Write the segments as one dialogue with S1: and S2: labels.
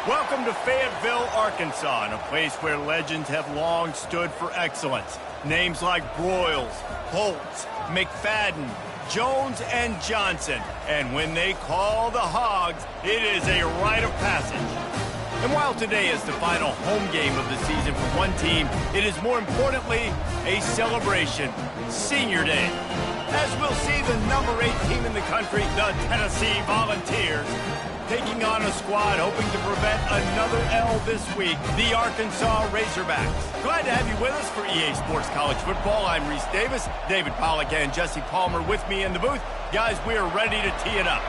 S1: Welcome to Fayetteville, Arkansas, a place where legends have long stood for excellence. Names like Broyles, Holtz, McFadden, Jones, and Johnson. And when they call the Hogs, it is a rite of passage. And while today is the final home game of the season for one team, it is more importantly a celebration, Senior Day. As we'll see the number 8 team in the country, the Tennessee Volunteers, taking on a squad hoping to prevent another L this week, the Arkansas Razorbacks. Glad to have you with us for EA Sports College Football. I'm Reese Davis, David Pollack and Jesse Palmer with me in the booth. Guys, we are ready to tee it up.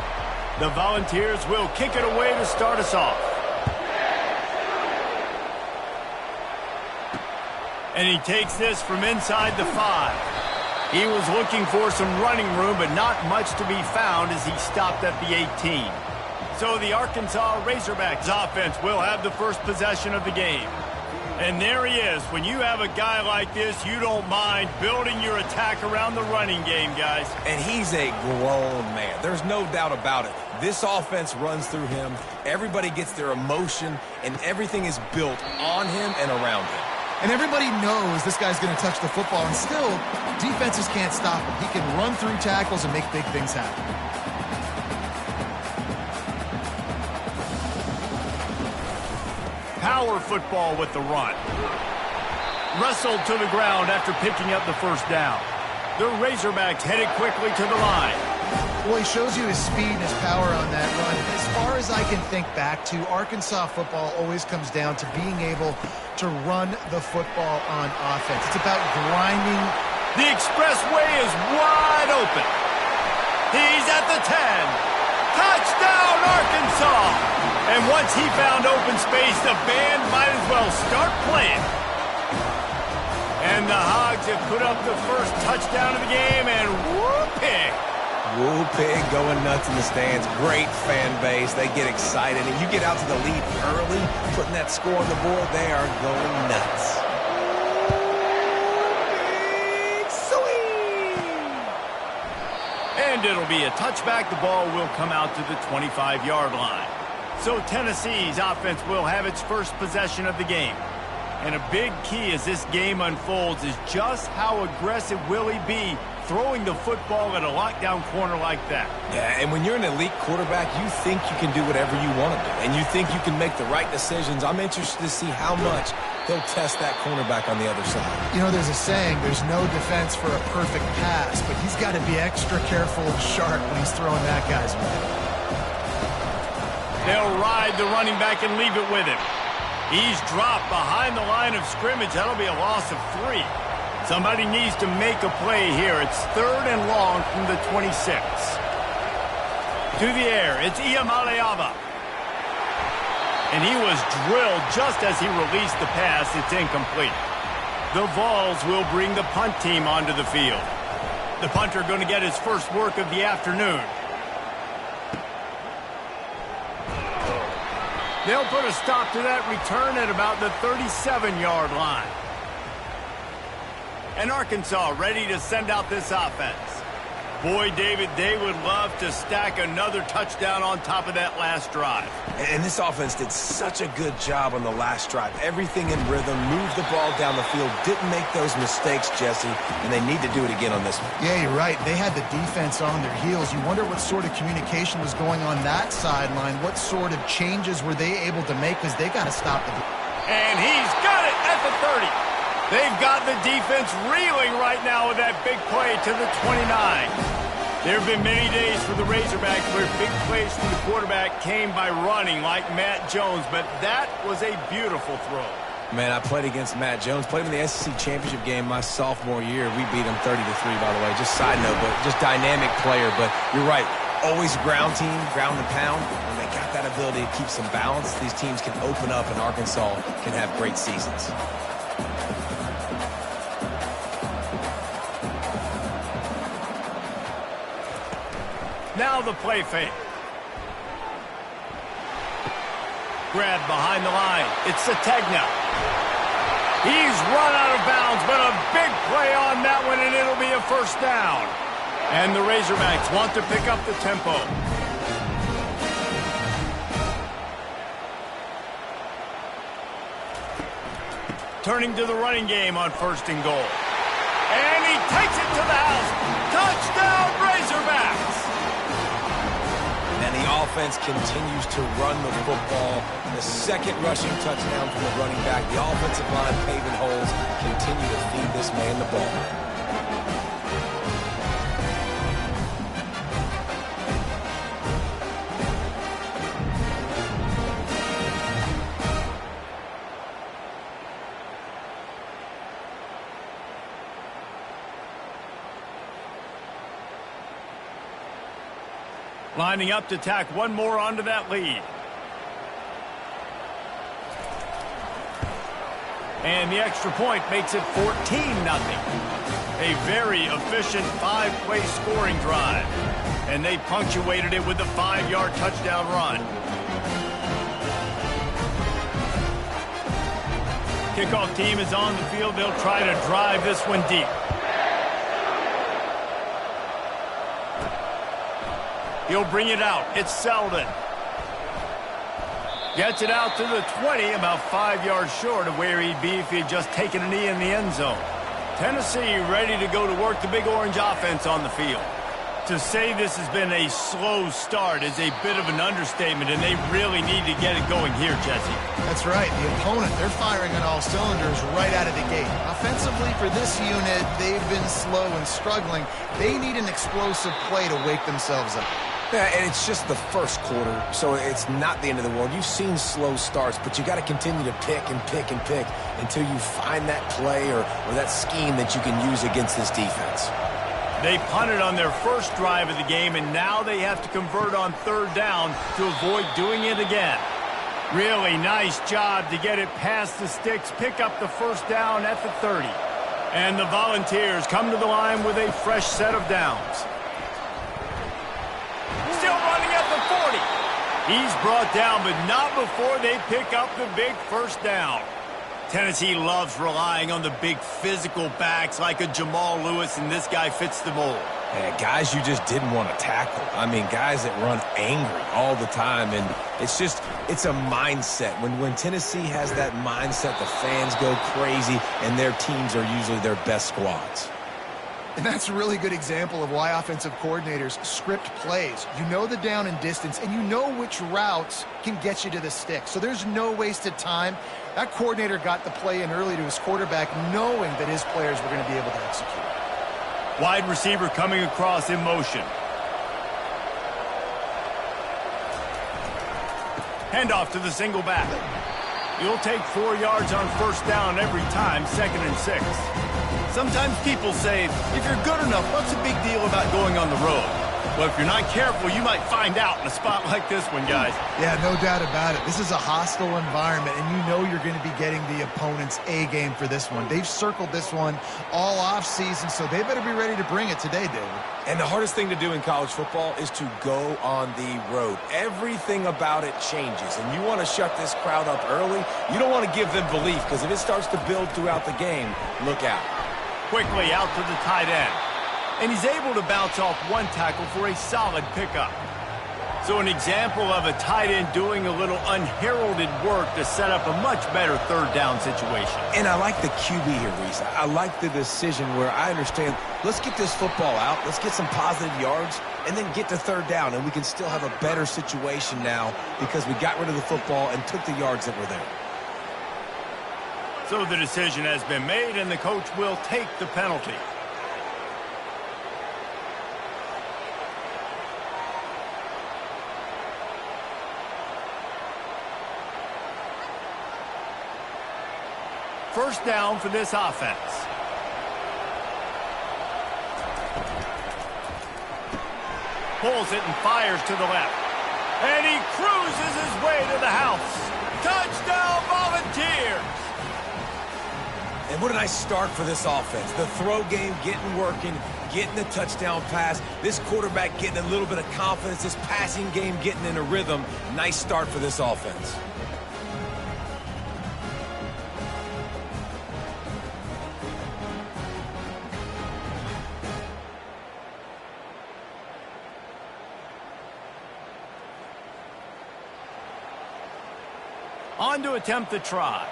S1: The Volunteers will kick it away to start us off. And he takes this from inside the 5. He was looking for some running room, but not much to be found as he stopped at the 18. So the Arkansas Razorbacks offense will have the first possession of the game. And there he is. When you have a guy like this, you don't mind building your attack around the running game, guys.
S2: And he's a grown man. There's no doubt about it. This offense runs through him. Everybody gets their emotion, and everything is built on him and around him.
S3: And everybody knows this guy's going to touch the football, and still, defenses can't stop him. He can run through tackles and make big things happen.
S1: Power football with the run. Wrestled to the ground after picking up the first down. The Razorbacks headed quickly to the line.
S3: Well, he shows you his speed and his power on that run. As far as I can think back to, Arkansas football always comes down to being able to run the football on offense. It's about grinding.
S1: The expressway is wide open. He's at the 10. Touchdown, Arkansas! And once he found open space, the band might as well start playing. And the Hogs have put up the first touchdown of the game, and whoop-pig.
S2: Woo Pig going nuts in the stands. Great fan base. They get excited. And you get out to the lead early, putting that score on the board, they are going nuts. Sweet!
S1: And it'll be a touchback. The ball will come out to the 25-yard line. So Tennessee's offense will have its first possession of the game. And a big key as this game unfolds is just how aggressive will he be throwing the football at a lockdown corner like that.
S2: Yeah, and when you're an elite quarterback, you think you can do whatever you want to do, and you think you can make the right decisions. I'm interested to see how much he'll test that cornerback on the other side.
S3: You know, there's a saying, there's no defense for a perfect pass, but he's got to be extra careful and sharp when he's throwing that guy's way.
S1: They'll ride the running back and leave it with him. He's dropped behind the line of scrimmage. That'll be a loss of 3. Somebody needs to make a play here. It's 3rd and long from the 26. To the air, it's Iamaleava. And he was drilled just as he released the pass. It's incomplete. The Vols will bring the punt team onto the field. The punter going to get his first work of the afternoon. They'll put a stop to that return at about the 37-yard line. And Arkansas ready to send out this offense. Boy, David, they would love to stack another touchdown on top of that last drive.
S2: And this offense did such a good job on the last drive. Everything in rhythm, moved the ball down the field, didn't make those mistakes, Jesse, and they need to do it again on this one.
S3: Yeah, you're right. They had the defense on their heels. You wonder what sort of communication was going on that sideline. What sort of changes were they able to make, because they got to stop the...
S1: And he's got it at the 30. They've got the defense reeling right now with that big play to the 29. There have been many days for the Razorbacks where big plays from the quarterback came by running like Matt Jones, but that was a beautiful throw.
S2: Man, I played against Matt Jones, played him in the SEC championship game my sophomore year. We beat him 30-3, by the way. Just side note, but just dynamic player. But you're right, always ground team, ground and pound. When they got that ability to keep some balance, these teams can open up, and Arkansas can have great seasons.
S1: Now the play fake. Grab behind the line. It's Sategna. He's run out of bounds, but a big play on that one, and it'll be a first down. And the Razorbacks want to pick up the tempo. turning to the running game on 1st and goal. And he takes it to the house. Touchdown, Razorbacks!
S2: And the offense continues to run the football. The second rushing touchdown from the running back. The offensive line paving holes continue to feed this man the ball.
S1: Lining up to tack one more onto that lead. And the extra point makes it 14-0. A very efficient 5-play scoring drive. And they punctuated it with a 5-yard touchdown run. Kickoff team is on the field. They'll try to drive this one deep. He'll bring it out. It's Selden. Gets it out to the 20, about 5 yards short of where he'd be if he had just taken a knee in the end zone. Tennessee ready to go to work the Big Orange offense on the field. To say this has been a slow start is a bit of an understatement, and they really need to get it going here, Jesse.
S3: That's right. The opponent, they're firing on all cylinders right out of the gate. Offensively, for this unit, they've been slow and struggling. They need an explosive play to wake themselves up.
S2: Yeah, and it's just the first quarter, so it's not the end of the world. You've seen slow starts, but you got to continue to pick and pick and pick until you find that play or that scheme that you can use against this defense.
S1: They punted on their first drive of the game, and now they have to convert on 3rd down to avoid doing it again. Really nice job to get it past the sticks, pick up the 1st down at the 30. And the Volunteers come to the line with a fresh set of downs. Still running at the 40. He's brought down, but not before they pick up the big 1st down. Tennessee loves relying on the big physical backs like a Jamal Lewis, and this guy fits the mold.
S2: Yeah, guys you just didn't want to tackle. I mean, guys that run angry all the time, and it's a mindset. When Tennessee has that mindset, the fans go crazy, and their teams are usually their best squads.
S3: And that's a really good example of why offensive coordinators script plays. You know the down and distance, and you know which routes can get you to the stick. So there's no wasted time. That coordinator got the play in early to his quarterback, knowing that his players were going to be able to execute.
S1: Wide receiver coming across in motion. Handoff to the single back. You'll take 4 yards on 1st down every time, 2nd and 6. Sometimes people say, if you're good enough, what's the big deal about going on the road? Well, if you're not careful, you might find out in a spot like this one, guys.
S3: Yeah, no doubt about it. This is a hostile environment, and you know you're going to be getting the opponent's A game for this one. They've circled this one all offseason, so they better be ready to bring it today, David.
S2: And the hardest thing to do in college football is to go on the road. Everything about it changes, and you want to shut this crowd up early. You don't want to give them belief, because if it starts to build throughout the game, look out.
S1: Quickly out to the tight end. And he's able to bounce off one tackle for a solid pickup. So an example of a tight end doing a little unheralded work to set up a much better 3rd down situation.
S2: And I like the QB here, Reese. I like the decision where I understand, let's get this football out, let's get some positive yards, and then get to 3rd down, and we can still have a better situation now because we got rid of the football and took the yards that were there.
S1: So the decision has been made, and the coach will take the penalty. First down for this offense. Pulls it and fires to the left. And he cruises his way to the house. Touchdown, Volunteers!
S2: And what a nice start for this offense. The throw game getting working, getting the touchdown pass. This quarterback getting a little bit of confidence. This passing game getting in a rhythm. Nice start for this offense.
S1: On to attempt the try.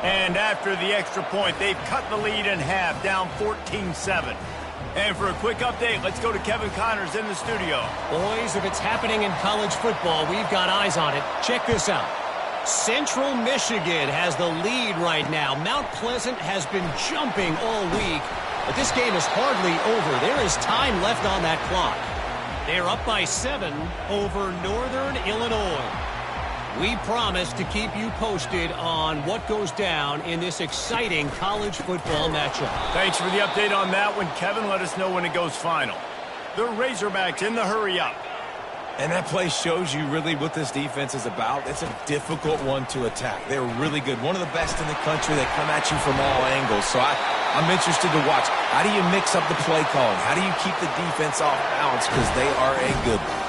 S1: And after the extra point, they've cut the lead in half, down 14-7. And for a quick update, let's go to Kevin Connors in the studio.
S4: Boys, if it's happening in college football, we've got eyes on it. Check this out. Central Michigan has the lead right now. Mount Pleasant has been jumping all week, but this game is hardly over. There is time left on that clock. They're up by 7 over Northern Illinois. We promise to keep you posted on what goes down in this exciting college football matchup.
S1: Thanks for the update on that one, Kevin. Let us know when it goes final. The Razorbacks in the hurry-up.
S2: And that play shows you really what this defense is about. It's a difficult one to attack. They're really good. One of the best in the country. They come at you from all angles. So I'm interested to watch. How do you mix up the play calling? How do you keep the defense off balance? Because they are a good one.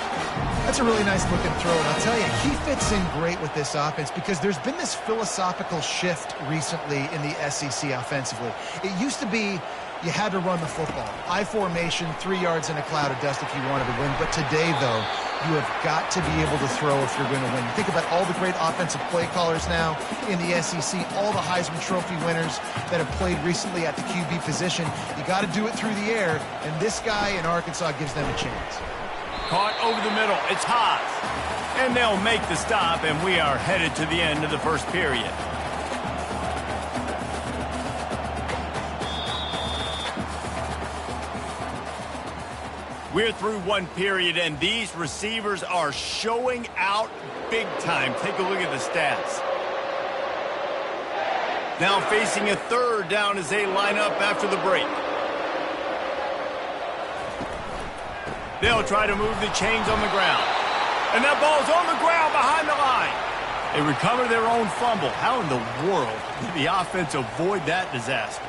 S3: That's a really nice looking throw, and I'll tell you, he fits in great with this offense because there's been this philosophical shift recently in the SEC offensively. It used to be you had to run the football. I formation, 3 yards in a cloud of dust if you wanted to win. But today, though, you have got to be able to throw if you're going to win. You think about all the great offensive play callers now in the SEC, all the Heisman Trophy winners that have played recently at the QB position. You got to do it through the air, and this guy in Arkansas gives them a chance.
S1: Caught over the middle. It's Haas. And they'll make the stop, and we are headed to the end of the first period. We're through one period, and these receivers are showing out big time. Take a look at the stats. Now facing a third down as they line up after the break. They'll try to move the chains on the ground. And that ball's on the ground behind the line. They recover their own fumble. How in the world did the offense avoid that disaster?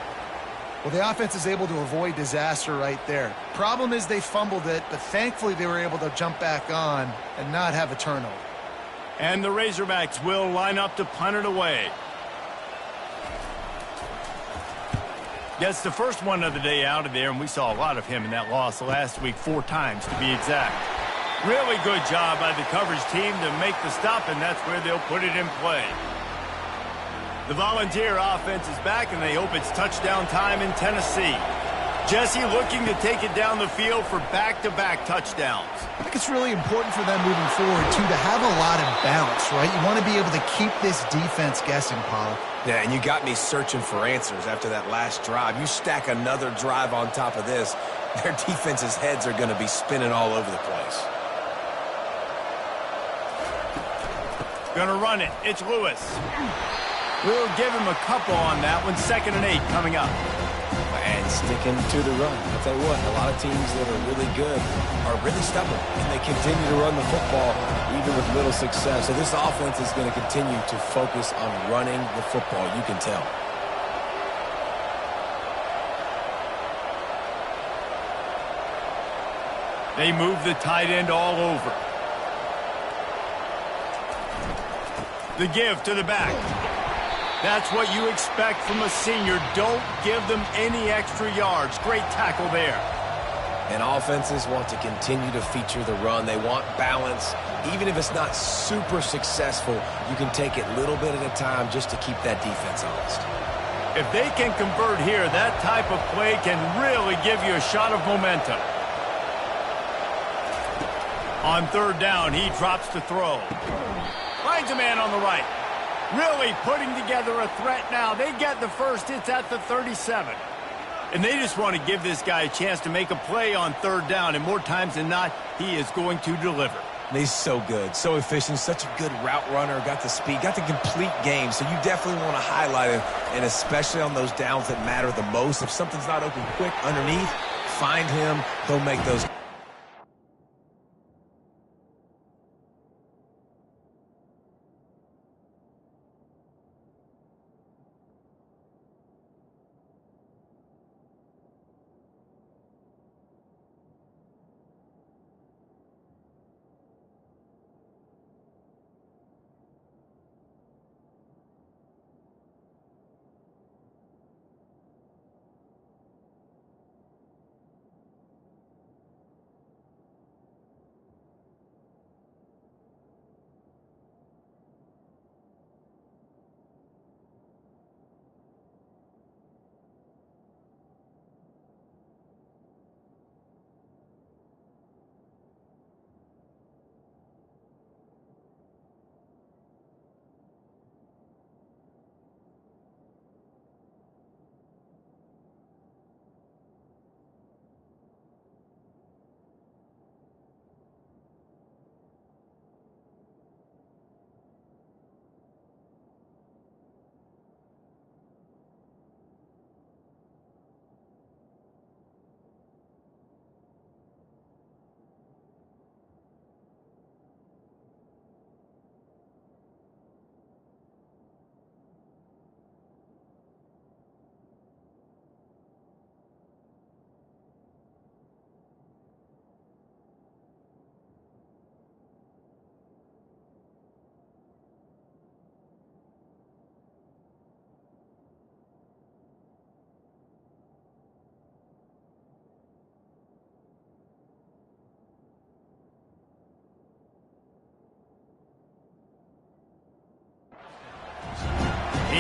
S3: Well, the offense is able to avoid disaster right there. Problem is they fumbled it, but thankfully they were able to jump back on and not have a turnover.
S1: And the Razorbacks will line up to punt it away. That's the first one of the day out of there, and we saw a lot of him in that loss last week, 4 times to be exact. Really good job by the coverage team to make the stop, and that's where they'll put it in play. The Volunteer offense is back, and they hope it's touchdown time in Tennessee. Jesse looking to take it down the field for back-to-back touchdowns.
S3: I think it's really important for them moving forward, too, to have a lot of bounce, right? You want to be able to keep this defense guessing, Paul.
S2: Yeah, and you got me searching for answers after that last drive. You stack another drive on top of this, their defense's heads are going to be spinning all over the place.
S1: Gonna run it. It's Lewis. We'll give him a couple on that one. 2nd and 8 coming up.
S2: And sticking to the run. I'll tell you what, a lot of teams that are really good are really stubborn, and they continue to run the football even with little success. So this offense is going to continue to focus on running the football. You can tell.
S1: They move the tight end all over. The give to the back. That's what you expect from a senior. Don't give them any extra yards. Great tackle there.
S2: And offenses want to continue to feature the run. They want balance. Even if it's not super successful, you can take it little bit at a time just to keep that defense honest.
S1: If they can convert here, that type of play can really give you a shot of momentum. On 3rd down, he drops to throw. Finds a man on the right. Really putting together a threat now. They get the first. It's at the 37. And they just want to give this guy a chance to make a play on 3rd down. And more times than not, he is going to deliver.
S2: He's so good, so efficient, such a good route runner, got the speed, got the complete game. So you definitely want to highlight him, and especially on those downs that matter the most. If something's not open quick underneath, find him. He'll make those.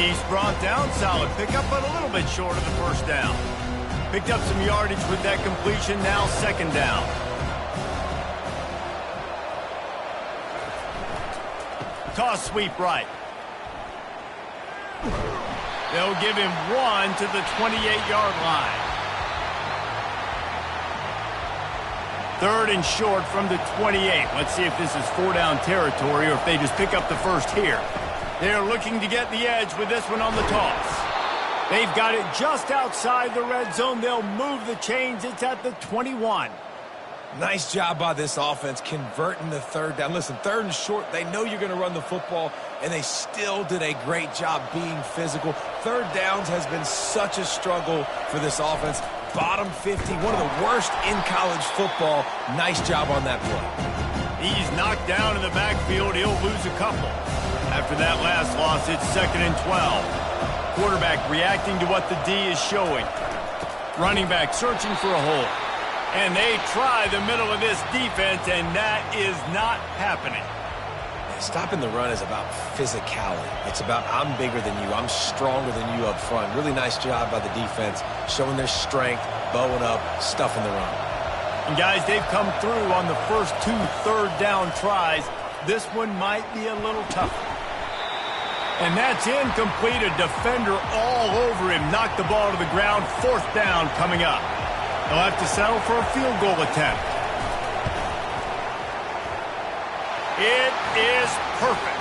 S1: Pace brought down, solid pickup, but a little bit short of the first down. Picked up some yardage with that completion, now second down. Toss sweep right. They'll give him one to the 28-yard line. Third and short from the 28. Let's see if this is four-down territory or if they just pick up the first here. They're looking to get the edge with this one on the toss. They've got it just outside the red zone. They'll move the chains. It's at the 21.
S2: Nice job by this offense converting the third down. Listen, third and short, they know you're going to run the football, and they still did a great job being physical. Third downs has been such a struggle for this offense. Bottom 50, one of the worst in college football. Nice job on that play.
S1: He's knocked down in the backfield. He'll lose a couple. After that last loss, it's 2nd and 12. Quarterback reacting to what the D is showing. Running back searching for a hole. And they try the middle of this defense, and that is not happening.
S2: Stopping the run is about physicality. It's about I'm bigger than you. I'm stronger than you up front. Really nice job by the defense, showing their strength, bowing up, stuffing the run.
S1: And guys, they've come through on the first 2 third down tries. This one might be a little tougher. And that's incomplete. A defender all over him. Knocked the ball to the ground. 4th down coming up. They'll have to settle for a field goal attempt. It is perfect.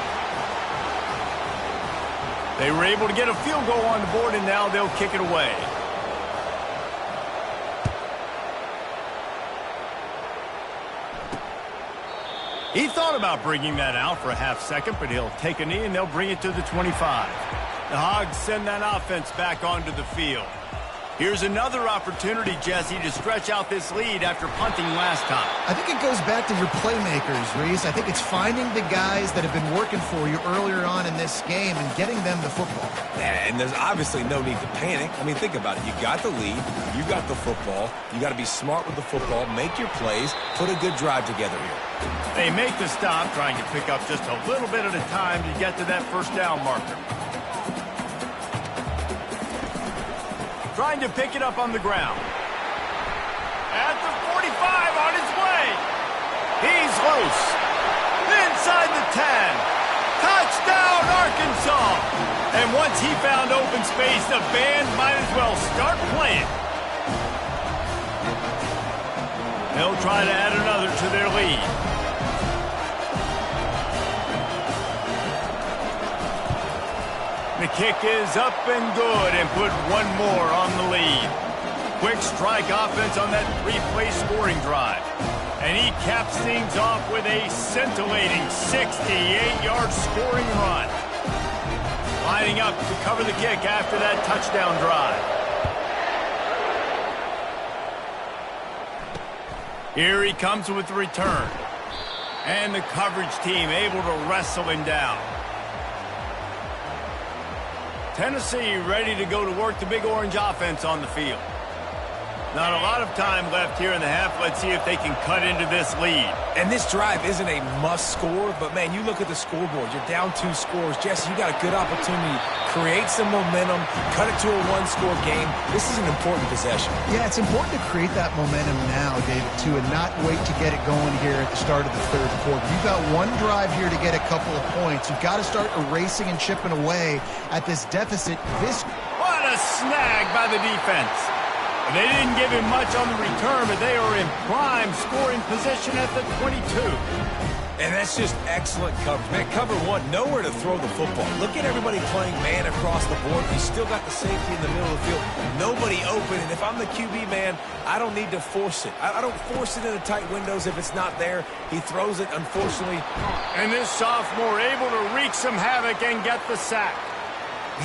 S1: They were able to get a field goal on the board, and now they'll kick it away. He thought about bringing that out for a half second, but he'll take a knee, and they'll bring it to the 25. The Hogs send that offense back onto the field. Here's another opportunity, Jesse, to stretch out this lead after punting last time.
S3: I think it goes back to your playmakers, Reese. I think it's finding the guys that have been working for you earlier on in this game and getting them the football.
S2: Yeah, and there's obviously no need to panic. I mean, think about it. You got the lead. You got the football. You got to be smart with the football. Make your plays. Put a good drive together here.
S1: They make the stop, trying to pick up just a little bit at a time to get to that first down marker. Trying to pick it up on the ground. At the 45, on his way. He's loose. Inside the 10. Touchdown, Arkansas. And once he found open space, the band might as well start playing. They'll try to add another to their lead. The kick is up and good, and put one more on the lead. Quick strike offense on that 3-play scoring drive. And he caps things off with a scintillating 68-yard scoring run. Lining up to cover the kick after that touchdown drive. Here he comes with the return. And the coverage team able to wrestle him down. Tennessee ready to go to work the Big Orange offense on the field. Not a lot of time left here in the half. Let's see if they can cut into this lead.
S2: And this drive isn't a must score, but, man, you look at the scoreboard. You're down 2 scores. Jesse, you got a good opportunity. Create some momentum. Cut it to a 1-score game. This is an important possession.
S3: Yeah, it's important to create that momentum now, David, too, and not wait to get it going here at the start of the 3rd quarter. You've got one drive here to get a couple of points. You've got to start erasing and chipping away at this deficit.
S1: What a snag by the defense. They didn't give him much on the return, but they are in prime scoring position at the 22.
S2: And that's just excellent coverage. Man, cover 1, nowhere to throw the football. Look at everybody playing man across the board. You still got the safety in the middle of the field. Nobody open. And if I'm the QB, man, I don't need to force it. I don't force it into tight windows if it's not there. He throws it, unfortunately.
S1: And this sophomore able to wreak some havoc and get the sack.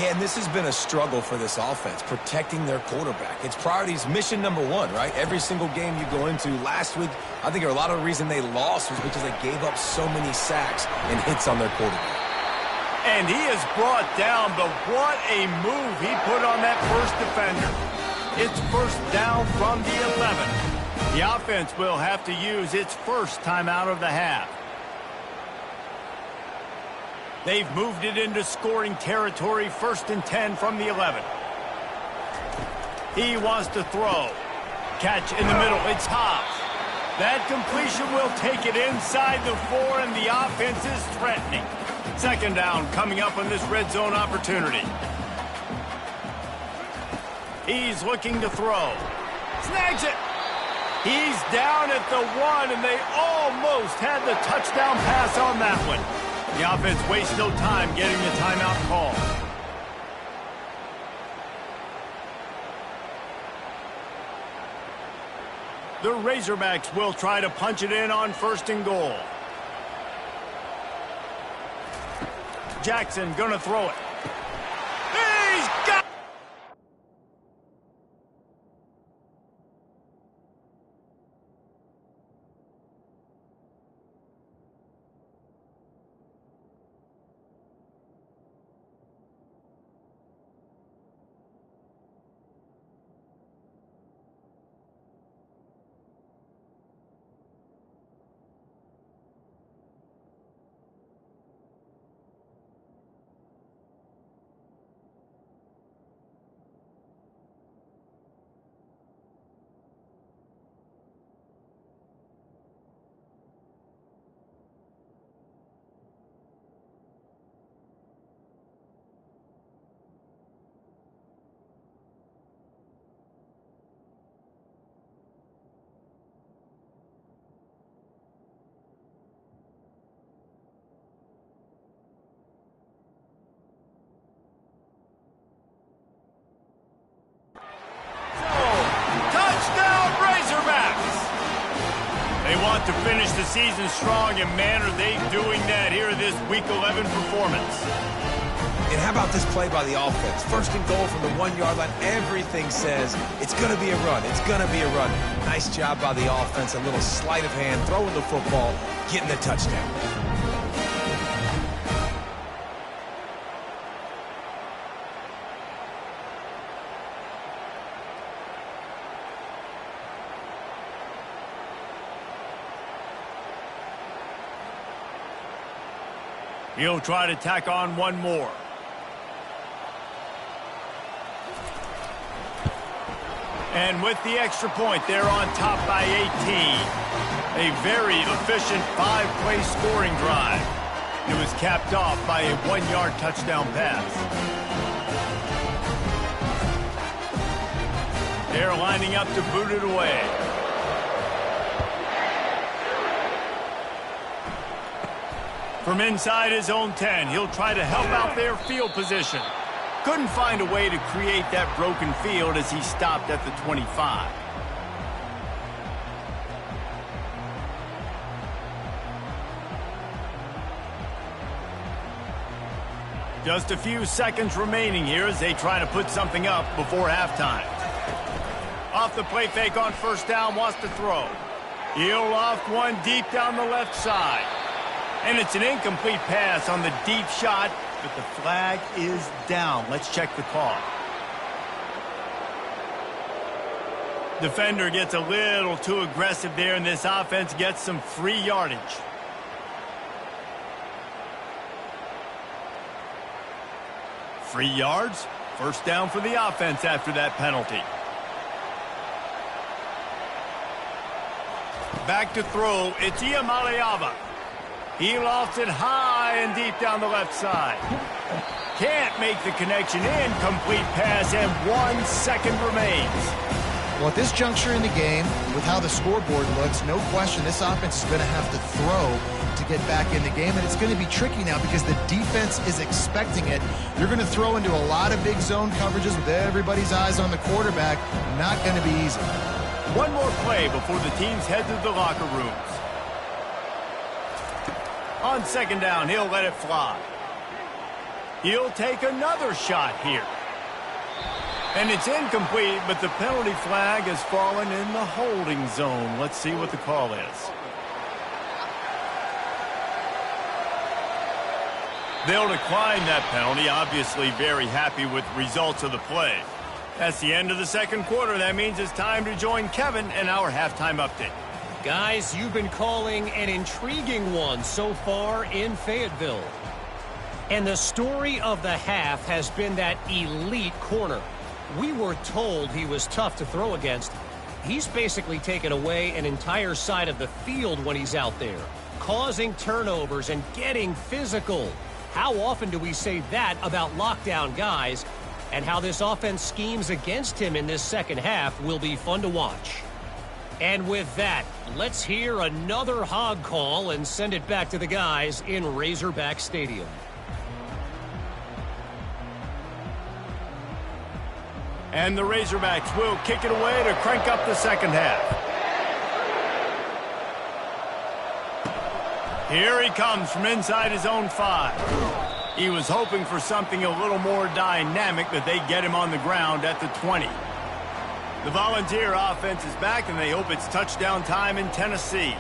S2: Yeah, and this has been a struggle for this offense, protecting their quarterback. It's priorities, mission number 1, right? Every single game you go into. Last week, I think a lot of the reason they lost was because they gave up so many sacks and hits on their quarterback.
S1: And he is brought down, but what a move he put on that first defender. It's first down from the 11. The offense will have to use its first timeout of the half. They've moved it into scoring territory, 1st and 10 from the 11. He wants to throw. Catch in the middle. It's Hobbs. That completion will take it inside the 4, and the offense is threatening. 2nd down coming up on this red zone opportunity. He's looking to throw. Snags it. He's down at the 1, and they almost had the touchdown pass on that one. The offense wastes no time getting the timeout call. The Razorbacks will try to punch it in on 1st and goal. Jackson gonna throw it. He's got... To finish the season strong, and man, are they doing that here in this Week 11 performance.
S2: And how about this play by the offense? 1st and goal from the 1-yard line. Everything says it's going to be a run. It's going to be a run. Nice job by the offense. A little sleight of hand, throwing the football, getting the touchdown.
S1: He'll try to tack on one more. And with the extra point, they're on top by 18. A very efficient 5-play scoring drive. It was capped off by a 1-yard touchdown pass. They're lining up to boot it away. From inside his own 10, he'll try to help out their field position. Couldn't find a way to create that broken field as he stopped at the 25. Just a few seconds remaining here as they try to put something up before halftime. Off the play fake on 1st down, wants to throw. He'll loft one deep down the left side. And it's an incomplete pass on the deep shot, but the flag is down. Let's check the call. Defender gets a little too aggressive there, and this offense gets some free yardage. Free yards, 1st down for the offense after that penalty. Back to throw, it's Iamaleava. He lofts it high and deep down the left side. Can't make the connection. Incomplete pass, and 1 second remains.
S3: Well, at this juncture in the game, with how the scoreboard looks, no question this offense is going to have to throw to get back in the game, and it's going to be tricky now because the defense is expecting it. You're going to throw into a lot of big zone coverages with everybody's eyes on the quarterback. Not going to be easy.
S1: One more play before the teams head to the locker rooms. On 2nd down, he'll let it fly. He'll take another shot here. And it's incomplete, but the penalty flag has fallen in the holding zone. Let's see what the call is. They'll decline that penalty, obviously very happy with the results of the play. That's the end of the 2nd quarter. That means it's time to join Kevin and our halftime update.
S4: Guys, you've been calling an intriguing one so far in Fayetteville. And the story of the half has been that elite corner. We were told he was tough to throw against. He's basically taken away an entire side of the field when he's out there, causing turnovers and getting physical. How often do we say that about lockdown guys? And how this offense schemes against him in this second half will be fun to watch. And with that, let's hear another hog call and send it back to the guys in Razorback Stadium.
S1: And the Razorbacks will kick it away to crank up the second half. Here he comes from inside his own 5. He was hoping for something a little more dynamic, that they get him on the ground at the 20. The Volunteer offense is back, and they hope it's touchdown time in Tennessee.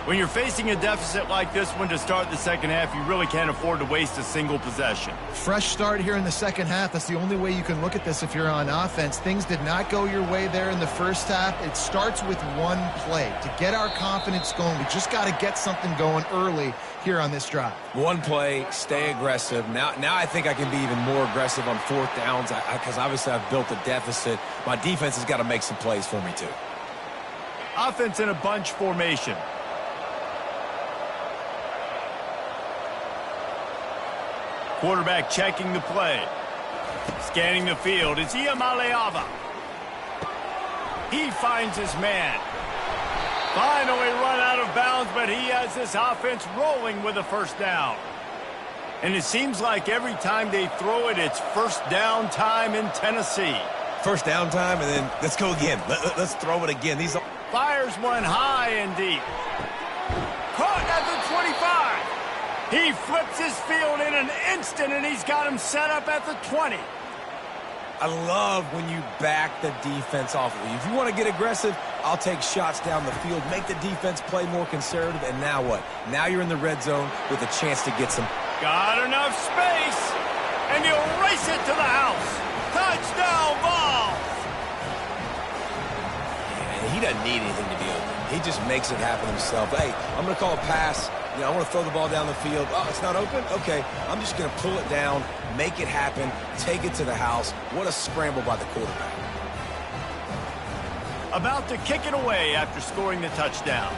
S1: When you're facing a deficit like this one to start the second half, you really can't afford to waste a single possession.
S3: Fresh start here in the second half. That's the only way you can look at this if you're on offense. Things did not go your way there in the first half. It starts with one play. To get our confidence going, we just got to get something going early here on this drive.
S2: One play, stay aggressive. Now I think I can be even more aggressive on fourth downs because obviously I've built a deficit. My defense has got to make some plays for me too.
S1: Offense in a bunch formation. Quarterback checking the play. Scanning the field. It's Iamaleava. He finds his man. Finally run out of bounds, but he has this offense rolling with a first down. And it seems like every time they throw it, it's first down time in Tennessee.
S2: First down time, and then let's go again. Let's throw it again.
S1: Fires one high and deep. Caught at the 25. He flips his field in an instant, and he's got him set up at the 20.
S2: I love when you back the defense off of you. If you want to get aggressive, I'll take shots down the field, make the defense play more conservative, and now what? Now you're in the red zone with a chance to get some.
S1: Got enough space, and you race it to the house. Touchdown ball.
S2: And he doesn't need anything to be open. He just makes it happen himself. Hey, I'm going to call a pass. I want to throw the ball down the field. Oh, it's not open? Okay, I'm just going to pull it down, make it happen, take it to the house. What a scramble by the quarterback.
S1: About to kick it away after scoring the touchdown.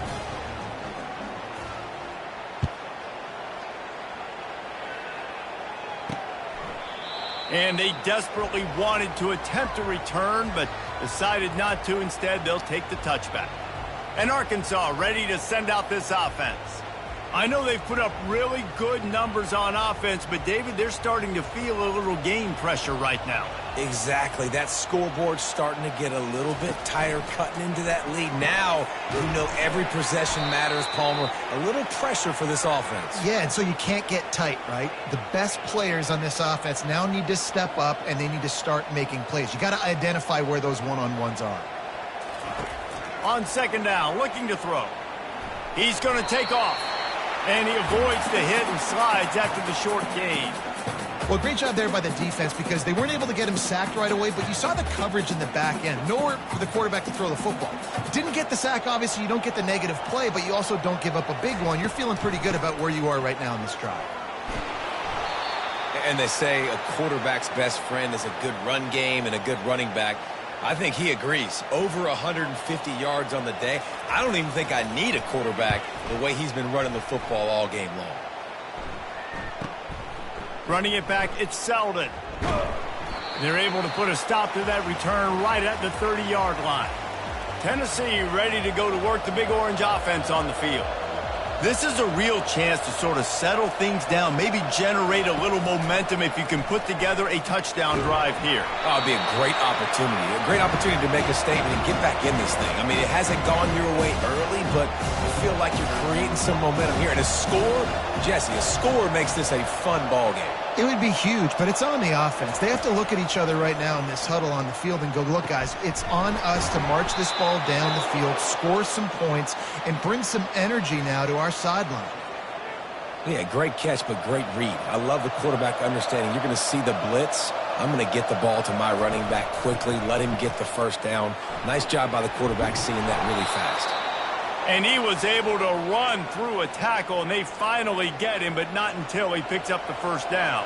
S1: And they desperately wanted to attempt a return, but decided not to. Instead, they'll take the touchback. And Arkansas ready to send out this offense. I know they've put up really good numbers on offense, but, David, they're starting to feel a little game pressure right now.
S2: Exactly. That scoreboard's starting to get a little bit tighter, cutting into that lead. Now, you know every possession matters, Palmer. A little pressure for this offense.
S3: Yeah, and so you can't get tight, right? The best players on this offense now need to step up, and they need to start making plays. You got to identify where those one-on-ones are.
S1: On second down, looking to throw. He's going to take off. And he avoids the hit and slides after the short gain.
S3: Well, great job there by the defense because they weren't able to get him sacked right away, but you saw the coverage in the back end. Nowhere for the quarterback to throw the football. Didn't get the sack, obviously. You don't get the negative play, but you also don't give up a big one. You're feeling pretty good about where you are right now in this drive.
S2: And they say a quarterback's best friend is a good run game and a good running back. I think he agrees. Over 150 yards on the day. I don't even think I need a quarterback the way he's been running the football all game long.
S1: Running it back, it's Selden. They're able to put a stop to that return right at the 30-yard line. Tennessee ready to go to work, the Big Orange offense on the field. This is a real chance to sort of settle things down, maybe generate a little momentum if you can put together a touchdown drive here.
S2: Oh, it'd be a great opportunity to make a statement and get back in this thing. I mean, it hasn't gone your way early, but I feel like you're creating some momentum here. And a score, Jesse, a score makes this a fun ball game.
S3: It would be huge, but it's on the offense. They have to look at each other right now in this huddle on the field and go, look, guys, it's on us to march this ball down the field, score some points, and bring some energy now to our sideline.
S2: Yeah, great catch, but great read. I love the quarterback understanding. You're going to see the blitz. I'm going to get the ball to my running back quickly, let him get the first down. Nice job by the quarterback seeing that really fast.
S1: And he was able to run through a tackle, and they finally get him, but not until he picks up the first down.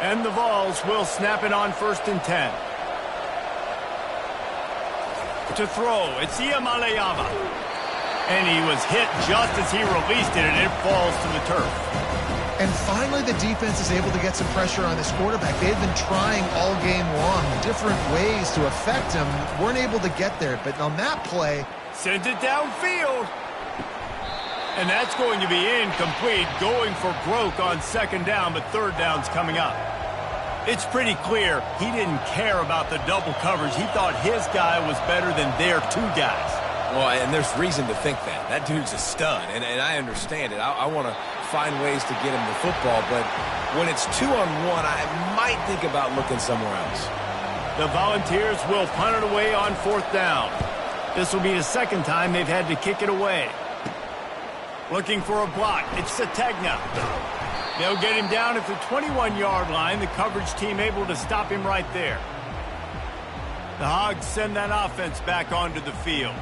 S1: And the Vols will snap it on 1st and 10. To throw, it's Iamaleava. And he was hit just as he released it, and it falls to the turf.
S3: And finally, the defense is able to get some pressure on this quarterback. They had been trying all game long, different ways to affect him. Weren't able to get there, but on that play,
S1: sends it downfield. And that's going to be incomplete, going for broke on 2nd down, but 3rd down's coming up. It's pretty clear he didn't care about the double coverage. He thought his guy was better than their 2 guys.
S2: Well, and there's reason to think that. That dude's a stud, and I understand it. I want to find ways to get him the football, but when it's 2-on-1, I might think about looking somewhere else.
S1: The Volunteers will punt it away on 4th down. This will be the 2nd time they've had to kick it away. Looking for a block. It's Sategna. They'll get him down at the 21-yard line. The coverage team able to stop him right there. The Hogs send that offense back onto the field.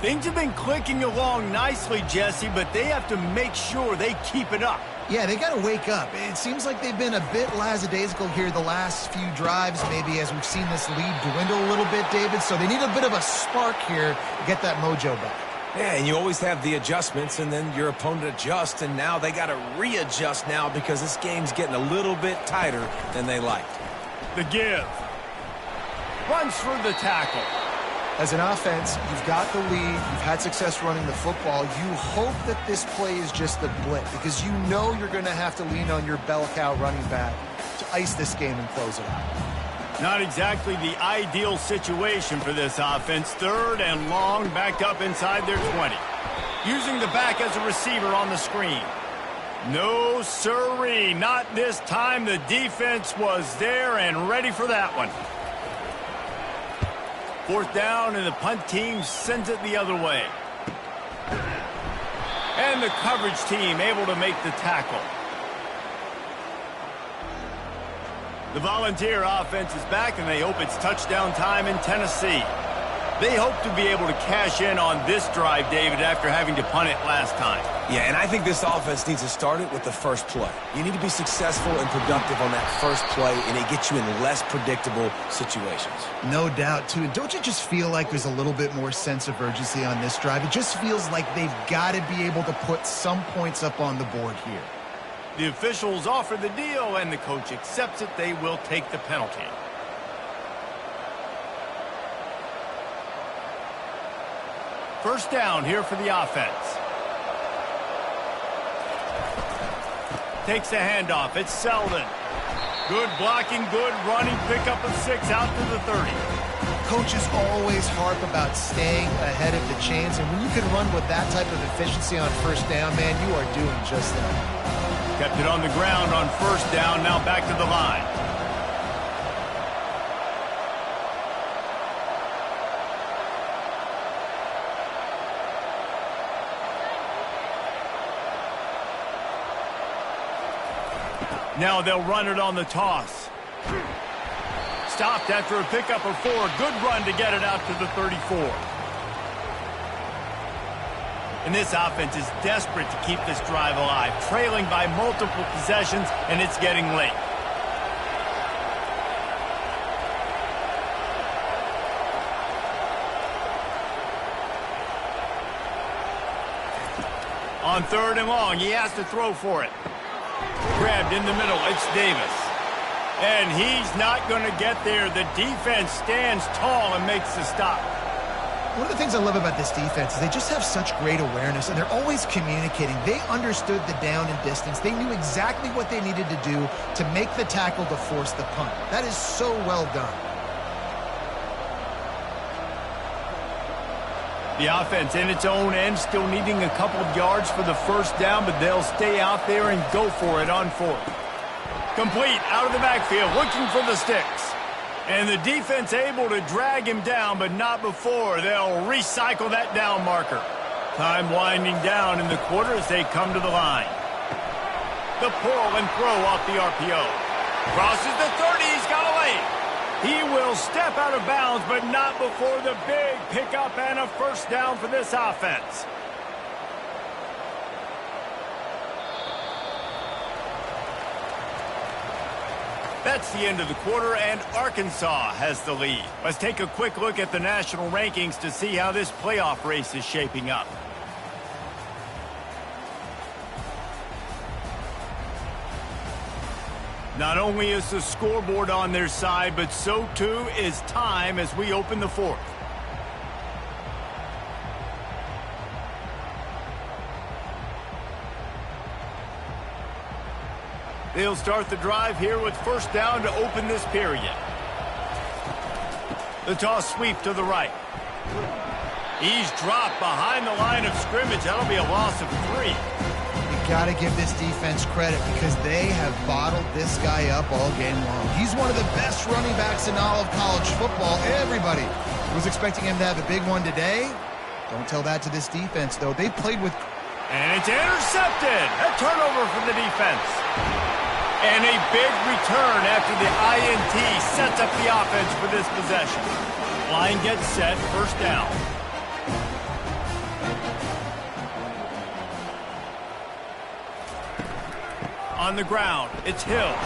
S1: Things have been clicking along nicely, Jesse, but they have to make sure they keep it up.
S3: yeah, they got to wake up. It seems like they've been a bit lackadaisical here the last few drives, maybe, as we've seen this lead dwindle a little bit, David. So they need a bit of a spark here to get that mojo back.
S2: Yeah, and you always have the adjustments, and then your opponent adjusts, and now they got to readjust now because this game's getting a little bit tighter than they liked.
S1: The give. Runs through the tackle.
S3: As an offense, you've got the lead. You've had success running the football. You hope that this play is just a blip because you know you're going to have to lean on your bell cow running back to ice this game and close it out.
S1: Not exactly the ideal situation for this offense. 3rd and long, back up inside their 20. Using the back as a receiver on the screen. No siree, not this time. The defense was there and ready for that one. 4th down, and the punt team sends it the other way. And the coverage team able to make the tackle. The Volunteer offense is back, and they hope it's touchdown time in Tennessee. They hope to be able to cash in on this drive, David, after having to punt it last time.
S2: Yeah, and I think this offense needs to start it with the first play. You need to be successful and productive on that first play, and it gets you in less predictable situations.
S3: No doubt, too. And don't you just feel like there's a little bit more sense of urgency on this drive? It just feels like they've got to be able to put some points up on the board here.
S1: The officials offer the deal, and the coach accepts it. They will take the penalty. First down here for the offense. Takes the handoff. It's Selden. Good blocking, good running. Pickup of 6 out to the 30.
S3: Coaches always harp about staying ahead of the chains, and when you can run with that type of efficiency on first down, man, you are doing just that.
S1: Kept it on the ground on first down. Now back to the line. Now they'll run it on the toss. Stopped after a pickup of 4. Good run to get it out to the 34. And this offense is desperate to keep this drive alive, trailing by multiple possessions, and it's getting late. On 3rd and long, he has to throw for it. Grabbed in the middle, it's Davis. And he's not going to get there. The defense stands tall and makes the stop.
S3: One of the things I love about this defense is they just have such great awareness, and they're always communicating. They understood the down and distance. They knew exactly what they needed to do to make the tackle to force the punt. That is so well done.
S1: The offense in its own end still needing a couple of yards for the first down, but they'll stay out there and go for it on 4th. Complete out of the backfield, looking for the sticks. And the defense able to drag him down, but not before. They'll recycle that down marker. Time winding down in the quarter as they come to the line. The pull and throw off the RPO. Crosses the 30, he's got a lane. He will step out of bounds, but not before the big pickup and a first down for this offense. That's the end of the quarter, and Arkansas has the lead. Let's take a quick look at the national rankings to see how this playoff race is shaping up. Not only is the scoreboard on their side, but so too is time as we open the fourth. They'll start the drive here with first down to open this period. The toss sweep to the right. He's dropped behind the line of scrimmage. That'll be a loss of 3.
S3: You got to give this defense credit because they have bottled this guy up all game long. He's one of the best running backs in all of college football. Everybody was expecting him to have a big one today. Don't tell that to this defense, though. They played with...
S1: And it's intercepted. A turnover from the defense. And a big return after the INT sets up the offense for this possession. Line gets set, first down. On the ground, it's Hill.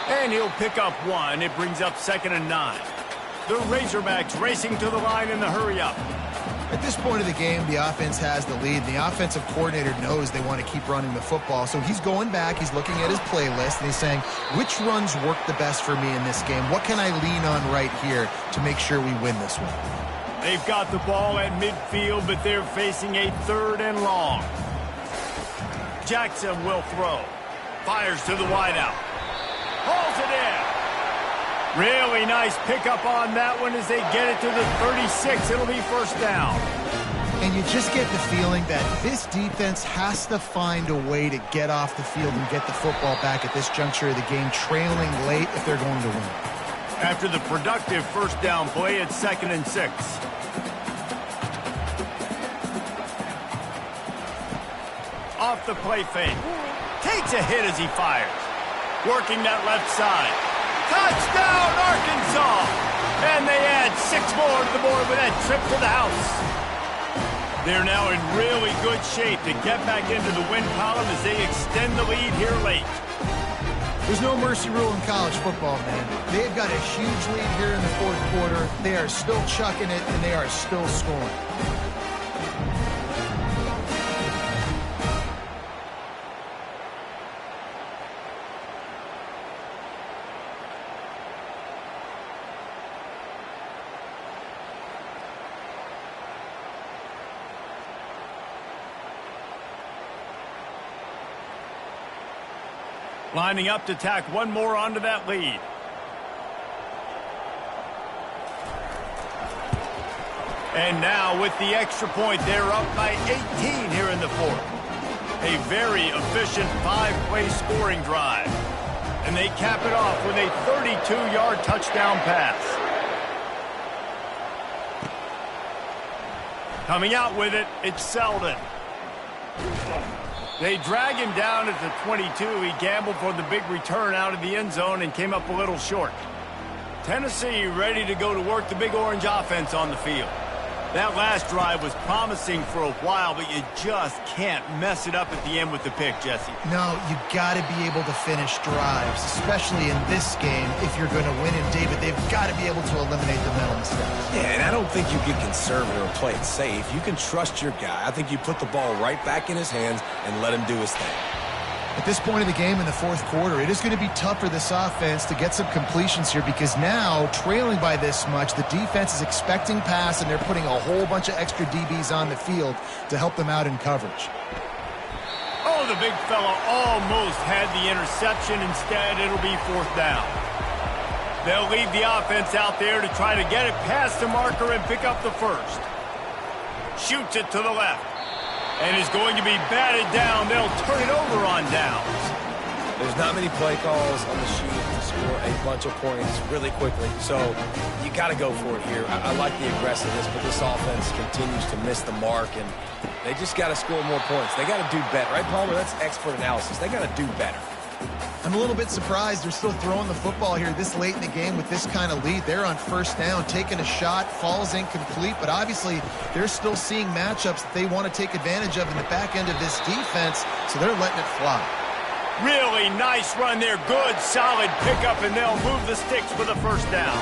S1: And he'll pick up 1. It brings up 2nd and 9. The Razorbacks racing to the line in the hurry-up.
S3: At this point of the game, the offense has the lead. The offensive coordinator knows they want to keep running the football. So he's going back, he's looking at his playlist, and he's saying, which runs work the best for me in this game? What can I lean on right here to make sure we win this one?
S1: They've got the ball at midfield, but they're facing a 3rd and long. Jackson will throw. Fires to the wideout. Hauls it in. Really nice pickup on that one as they get it to the 36. It'll be first down.
S3: And you just get the feeling that this defense has to find a way to get off the field and get the football back at this juncture of the game, trailing late if they're going to win.
S1: After the productive first down play, it's 2nd and 6. Off the play fake. Takes a hit as he fires. Working that left side. Touchdown, Arkansas! And they add 6 more to the board with that trip to the house. They're now in really good shape to get back into the win column as they extend the lead here late.
S3: There's no mercy rule in college football, man. They've got a huge lead here in the fourth quarter. They are still chucking it, and they are still scoring.
S1: Lining up to tack 1 more onto that lead. And now with the extra point, they're up by 18 here in the fourth. A very efficient 5-play scoring drive. And they cap it off with a 32-yard touchdown pass. Coming out with it, it's Selden. They drag him down at the 22. He gambled for the big return out of the end zone and came up a little short. Tennessee ready to go to work the Big Orange offense on the field. That last drive was promising for a while, but you just can't mess it up at the end with the pick, Jesse.
S3: No, you got to be able to finish drives, especially in this game. If you're going to win it, David, they've got to be able to eliminate the mental mistakes.
S2: Yeah, and I don't think you get conservative or play it safe. You can trust your guy. I think you put the ball right back in his hands and let him do his thing.
S3: At this point of the game in the fourth quarter, it is going to be tough for this offense to get some completions here because now, trailing by this much, the defense is expecting pass and they're putting a whole bunch of extra DBs on the field to help them out in coverage.
S1: Oh, the big fella almost had the interception. Instead, it'll be fourth down. They'll leave the offense out there to try to get it past the marker and pick up the first. Shoots it to the left. And is going to be batted down. They'll turn it over on downs.
S2: There's not many play calls on the sheet to score a bunch of points really quickly. So you got to go for it here. I like the aggressiveness, but this offense continues to miss the mark, and they just got to score more points. They got to do better. Right, Palmer? That's expert analysis. They got to do better.
S3: I'm a little bit surprised they're still throwing the football here this late in the game with this kind of lead. They're on first down, taking a shot, falls incomplete, but obviously they're still seeing matchups that they want to take advantage of in the back end of this defense, so they're letting it fly.
S1: Really nice run there. Good, solid pickup, and they'll move the sticks with a first down.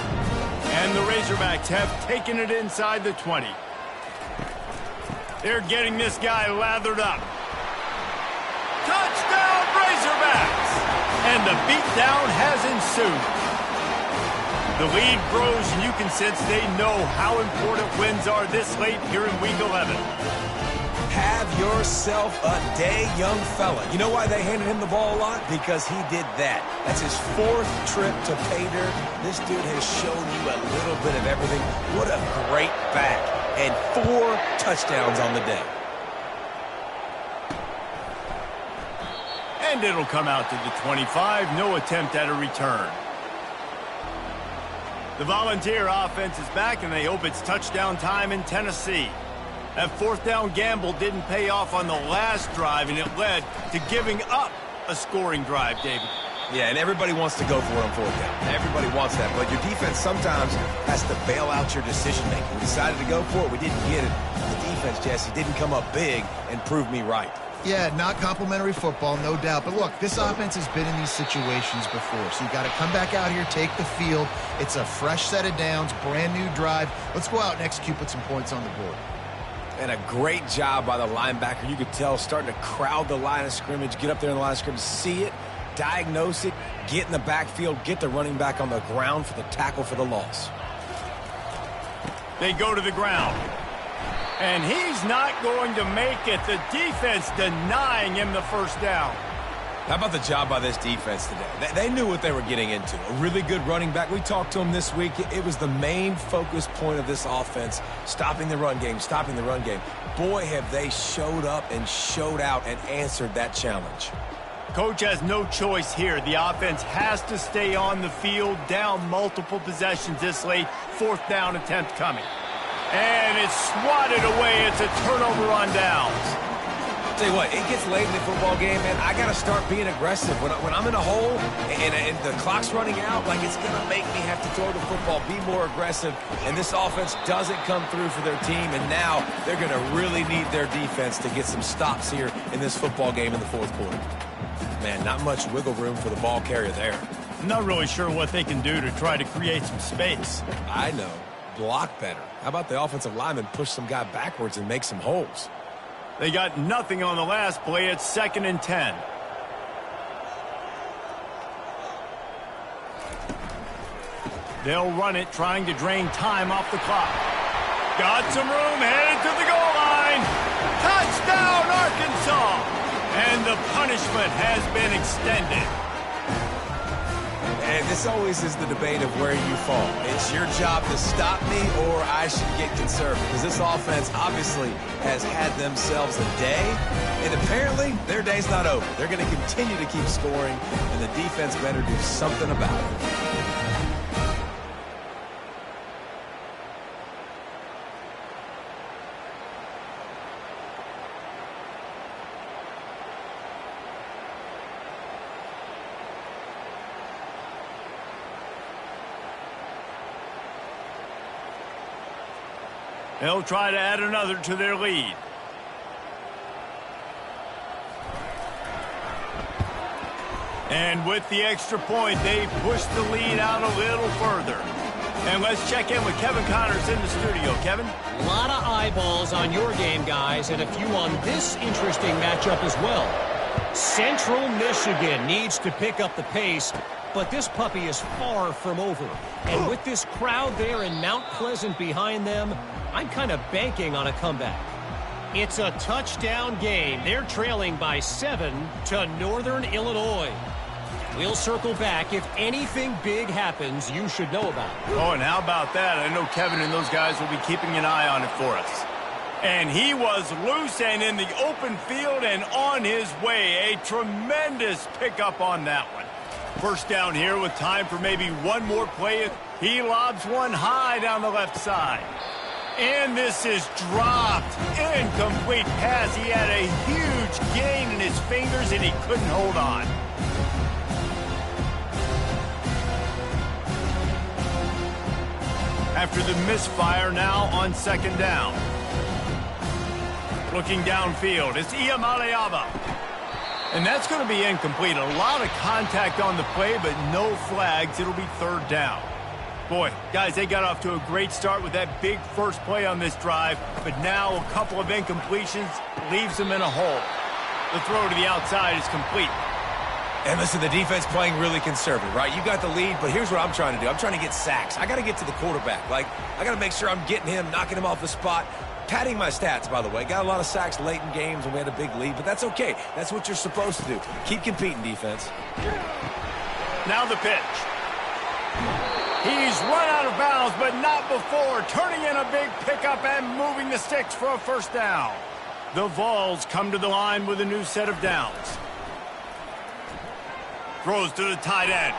S1: And the Razorbacks have taken it inside the 20. They're getting this guy lathered up. Touchdown, Razorbacks! And the beatdown has ensued. The lead grows, and you can sense they know how important wins are this late here in Week 11.
S2: Have yourself a day, young fella. You know why they handed him the ball a lot? Because he did that. That's his 4th trip to pay dirt. This dude has shown you a little bit of everything. What a great back. And 4 touchdowns on the day.
S1: And it'll come out to the 25. No attempt at a return. The Volunteer offense is back, and they hope it's touchdown time in Tennessee. That 4th down gamble didn't pay off on the last drive, and it led to giving up a scoring drive, David.
S2: Yeah, and everybody wants to go for it on 4th down. Everybody wants that, but your defense sometimes has to bail out your decision-making. We decided to go for it. We didn't get it. The defense, Jesse, didn't come up big and prove me right.
S3: Yeah, not complimentary football, no doubt. But look, this offense has been in these situations before. So you got to come back out here, take the field. It's a fresh set of downs, brand new drive. Let's go out and execute, put some points on the board.
S2: And a great job by the linebacker. You could tell starting to crowd the line of scrimmage, get up there in the line of scrimmage, see it, diagnose it, get in the backfield, get the running back on the ground for the tackle for the loss.
S1: They go to the ground. And he's not going to make it. The defense denying him the first down.
S2: How about the job by this defense today? They knew what they were getting into. A really good running back. We talked to him this week. It was the main focus point of this offense, stopping the run game, stopping the run game. Boy, have they showed up and showed out and answered that challenge.
S1: Coach has no choice here. The offense has to stay on the field, down multiple possessions this late. 4th down attempt coming. And it's swatted away. It's a turnover on downs.
S2: Tell you what, it gets late in the football game, man. I got to start being aggressive. When I'm in a hole and the clock's running out, like it's going to make me have to throw the football, be more aggressive. And this offense doesn't come through for their team, and now they're going to really need their defense to get some stops here in this football game in the 4th quarter. Man, not much wiggle room for the ball carrier there.
S1: I'm not really sure what they can do to try to create some space.
S2: I know. Block better. How about the offensive lineman push some guy backwards and make some holes?
S1: They got nothing on the last play. It's 2nd and 10. They'll run it, trying to drain time off the clock. Got some room, headed to the goal line. Touchdown, Arkansas! And the punishment has been extended.
S2: And this always is the debate of where you fall. It's your job to stop me, or I should get conservative. Because this offense obviously has had themselves a day, and apparently their day's not over. They're going to continue to keep scoring, and the defense better do something about it.
S1: They'll try to add another to their lead. And with the extra point, they push the lead out a little further. And let's check in with Kevin Connors in the studio. Kevin?
S4: A lot of eyeballs on your game, guys, and a few on this interesting matchup as well. Central Michigan needs to pick up the pace, but this puppy is far from over. And with this crowd there in Mount Pleasant behind them, I'm kind of banking on a comeback. It's a touchdown game. They're trailing by 7 to Northern Illinois. We'll circle back. If anything big happens, you should know about it.
S1: Oh, and how about that? I know Kevin and those guys will be keeping an eye on it for us. And he was loose and in the open field and on his way. A tremendous pickup on that one. First down here with time for maybe one more play. He lobs one high down the left side. And this is dropped. Incomplete pass. He had a huge gain in his fingers and he couldn't hold on. After the misfire, now on 2nd down. Looking downfield, it's Iamaleava. And that's going to be incomplete. A lot of contact on the play, but no flags. It'll be third down. Boy, guys, they got off to a great start with that big first play on this drive, but now a couple of incompletions leaves them in a hole. The throw to the outside is complete.
S2: And listen, the defense playing really conservative, right? You got the lead, but here's what I'm trying to do. I'm trying to get sacks. I got to get to the quarterback. Like, I got to make sure I'm getting him, knocking him off the spot. Padding my stats, by the way. Got a lot of sacks late in games when we had a big lead, but that's okay. That's what you're supposed to do. Keep competing, defense.
S1: Now the pitch. He's run out of bounds, but not before. Turning in a big pickup and moving the sticks for a first down. The Vols come to the line with a new set of downs. Throws to the tight end.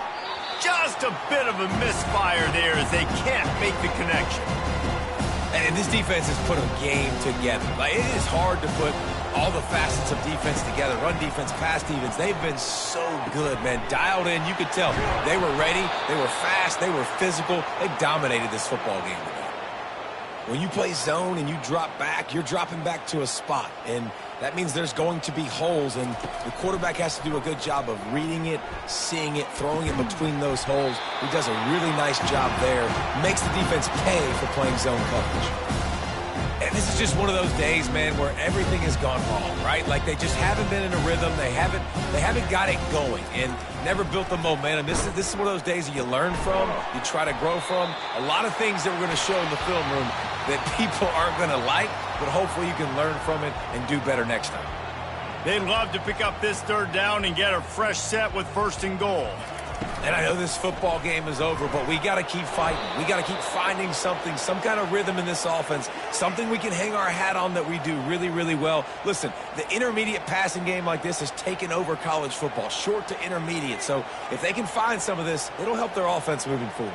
S1: Just a bit of a misfire there as they can't make the connection.
S2: And this defense has put a game together. Like, it is hard to put all the facets of defense together. Run defense, pass defense. They've been so good, man. Dialed in. You could tell they were ready. They were fast. They were physical. They dominated this football game today. When you play zone and you drop back, you're dropping back to a spot. And that means there's going to be holes, and the quarterback has to do a good job of reading it, seeing it, throwing it between those holes. He does a really nice job there. Makes the defense pay for playing zone coverage. And this is just one of those days, man, where everything has gone wrong, right? Like, they just haven't been in a rhythm. They haven't got it going and never built the momentum. This is one of those days that you learn from, you try to grow from. A lot of things that we're going to show in the film room that people aren't going to like, but hopefully you can learn from it and do better next time.
S1: They'd love to pick up this third down and get a fresh set with first and goal.
S2: And I know this football game is over, but we got to keep fighting. We got to keep finding something, some kind of rhythm in this offense, something we can hang our hat on that we do really, really well. Listen, the intermediate passing game like this has taken over college football, short to intermediate. So if they can find some of this, it'll help their offense moving forward.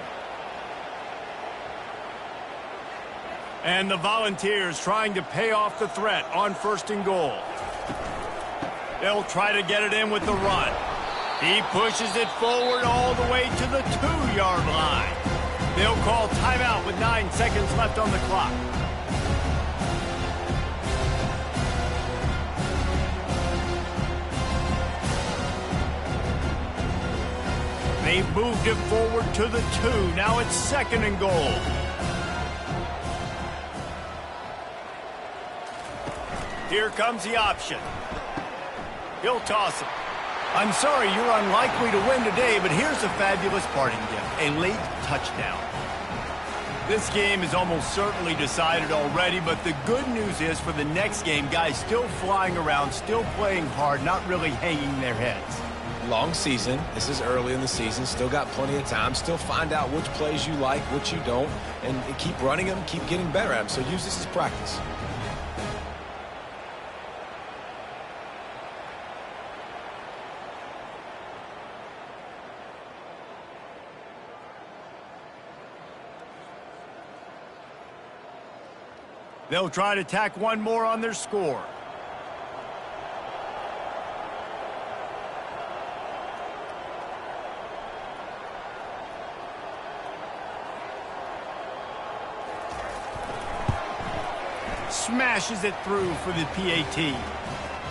S1: And the Volunteers trying to pay off the threat on first and goal. They'll try to get it in with the run. He pushes it forward all the way to the 2-yard line. They'll call timeout with 9 seconds left on the clock. They've moved it forward to the 2. Now it's second and goal. Here comes the option. He'll toss it. I'm sorry you're unlikely to win today, but here's a fabulous parting gift, a late touchdown. This game is almost certainly decided already, but the good news is for the next game, guys still flying around, still playing hard, not really hanging their heads.
S2: Long season. This is early in the season. Still got plenty of time. Still find out which plays you like, which you don't, and keep running them, keep getting better at them. So use this as practice.
S1: They'll try to tack one more on their score. Smashes it through for the PAT.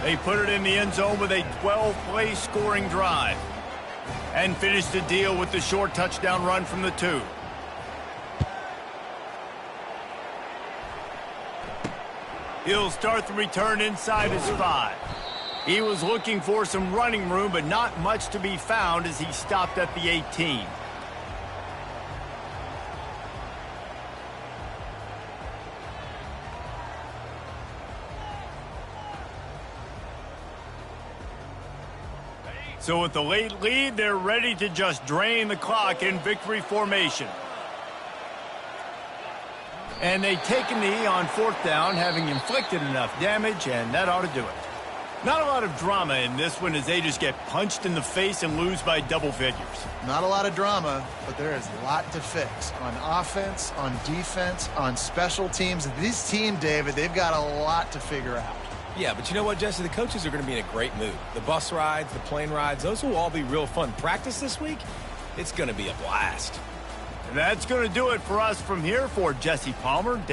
S1: They put it in the end zone with a 12-play scoring drive. And finish the deal with the short touchdown run from the 2. He'll start the return inside his 5. He was looking for some running room, but not much to be found as he stopped at the 18. So with the late lead, they're ready to just drain the clock in victory formation. And they take a knee on fourth down, having inflicted enough damage, and that ought to do it. Not a lot of drama in this one as they just get punched in the face and lose by double figures.
S3: Not a lot of drama, but there is a lot to fix on offense, on defense, on special teams. This team, David, they've got a lot to figure out.
S2: Yeah, but you know what, Jesse? The coaches are going to be in a great mood. The bus rides, the plane rides, those will all be real fun. Practice this week, it's going to be a blast.
S1: And that's going to do it for us from here. For Jesse Palmer, David